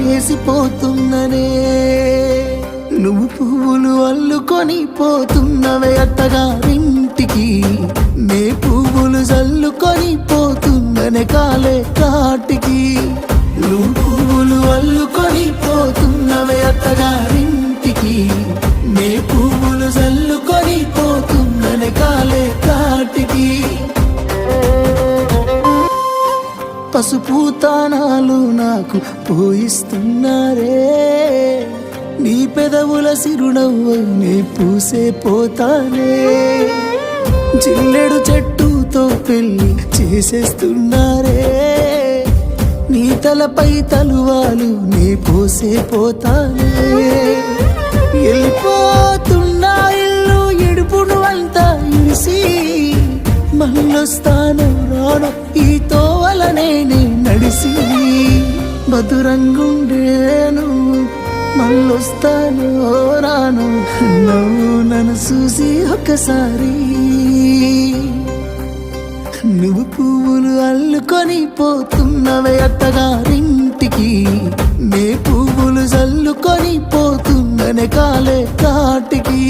ముడివేసిపోతున్ననే నువ్వు పువ్వులు అల్లుకొని పోతున్నవే అత్తగారింటికి నే పువ్వులు జల్లుకొని పోతున్ననే కాలే కాటికి నువ్వు పువ్వులు అల్లుకొని పోతున్నవే అత్తగారింటికి నే పువ్వులు జల్లుకొని పోతున్ననే కాలే కాటికి పసుపు తానాలు నాకు పోయిస్తున్నారే నీ పెదవుల సిరునవ్వు నే పూసే పోతానే జిల్లెడు చెట్టుతో పెళ్లి చేసేస్తున్నారే నీ తలపై తలువాలు నే పోసే పోతానే వెళ్ళిపోతున్నా ఇల్లు ఇడుపును అంతా ఇడిసి మళ్ళొస్తాను రాను ఈ తోవలనే నడిసి మధురంగుండేను మళ్ళొస్తాను రాను నువ్వు నన్ను చూసి ఒకసారి నువ్వు పువ్వులు అల్లుకొని పోతున్నవే అత్తగారింటికి నే పువ్వులు జల్లుకొని పోతున్ననే కాలే కాటికి